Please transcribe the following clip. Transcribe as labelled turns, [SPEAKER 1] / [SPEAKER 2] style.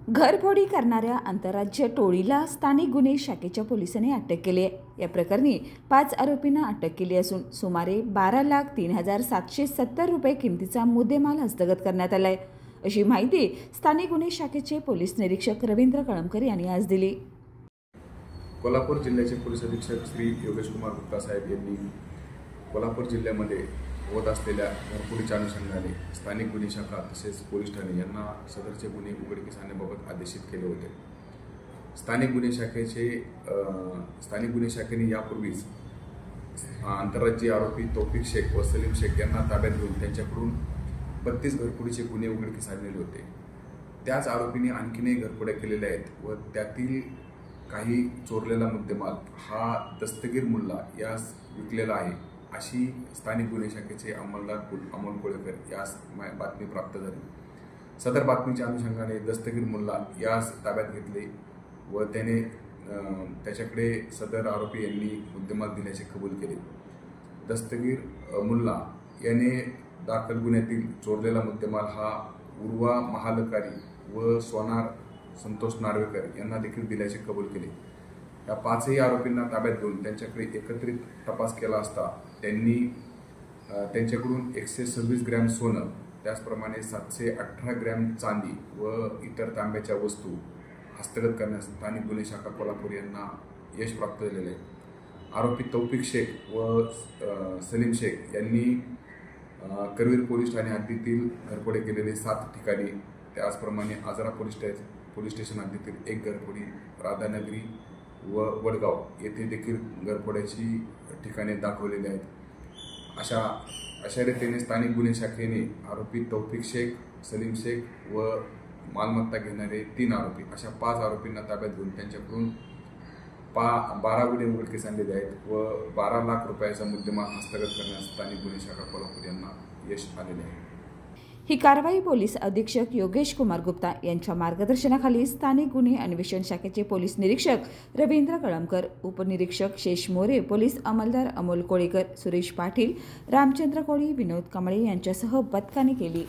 [SPEAKER 1] घरफोडी करणाऱ्या आंतरराज्य टोळीला स्थानिक गुन्हे शाखेच्या पोलिसांनी अटक केली आहे। या प्रकरणी 5 आरोपींना अटक केली असून सुमारे 12,03,770 रुपये किमतीचा मुद्देमाल हस्तगत करण्यात आला आहे, अशी माहिती स्थानिक गुन्हे शाखेचे पोलीस निरीक्षक रवींद्र कळमकर यांनी आज दिली।
[SPEAKER 2] कोल्हापूर जिल्ह्याचे पोलीस अधीक्षक श्री योगेश कुमार गुप्ता साहेब यांनी कोल्हापूर जिल्ह्यामध्ये होत असलेल्या घरफोडीच्या अनुषंगाने स्थानिक गुन्हे शाखा तसेच पोलीस ठाणे यांना सदरचे गुन्हे उघडकीस आणण्याबाबत आदेशित केले होते। स्थानिक गुन्हे शाखेने यापूर्वीच आंतरराज्यीय आरोपी तौफिक शेख व सलीम शेख यांना ताब्यात घेऊन त्यांच्याकडून 32 घरफोडीचे गुन्हे उघडकीस आणलेले होते। त्याच आरोपींनी आणखीनही घरफोड्या केलेल्या आहेत व त्यातील काही चोरलेला मुद्देमाल हा दस्तगीर मुल्ला यास विकलेला आहे, अशी स्थानिक गुन्हे शाखेचे अंमलदार अमोल कोळेकर यास बातमी प्राप्त झाली। सदर बातमीच्या अनुषंगाने दस्तगीर मुल्ला यास ताब्यात घेतले व त्याच्याकडे सदर आरोपी यांनी मुद्देमाल दिल्याचे कबूल केले। दस्तगीर मुल्ला याने दाखल गुन्ह्यातील चोरलेला मुद्देमाल हा उर्वा महालकारी व सोनार संतोष नार्वेकर यांना देखील दिल्याचे कबूल केले। या 5ही आरोपींना ताब्यात घेऊन त्यांच्याकडे एकत्रित तपास केला असता त्यांनी त्यांच्याकडून 126 ग्रॅम सोनं, त्याचप्रमाणे 718 ग्रॅम चांदी व इतर तांब्याच्या वस्तू हस्तगत करण्यास स्थानिक गुन्हे शाखा कोल्हापूर यांना यश प्राप्त झालेले आहे। आरोपी तौफिक शेख व सलीम शेख यांनी करवीर पोलीस ठाणे हद्दीतील घरफोडे केलेले 7 ठिकाणी, त्याचप्रमाणे आजरा पोलीस स्टेशन हद्दीतील 1 घरफोडी, राधानगरी व वडगाव येथे देखील घरफोड्याची ठिकाणे दाखवलेली आहेत। अशा रीतीने स्थानिक गुन्हे शाखेने आरोपी तौफिक शेख, सलीम शेख व मालमत्ता घेणारे 3 आरोपी अशा 5 आरोपींना ताब्यात घेऊन त्यांच्याकडून 12 गुन्हे उघडकीस आणलेले आहेत व 12 लाख रुपयाचा मुद्देमाल हस्तगत करण्यास स्थानिक गुन्हे शाखा कोल्हापूर यांना यश आलेले आहे।
[SPEAKER 1] ही कारवाई पोलीस अधीक्षक योगेश कुमार गुप्ता यांच्या मार्गदर्शनाखाली स्थानिक गुन्हे अन्वेषण शाखेचे पोलीस निरीक्षक रवींद्र कळमकर, उपनिरीक्षक शेष मोरे, पोलीस अंमलदार अमोल कोळेकर, सुरेश पाटील, रामचंद्र कोळी, विनोद कांबळे यांच्यासह पथकाने केली।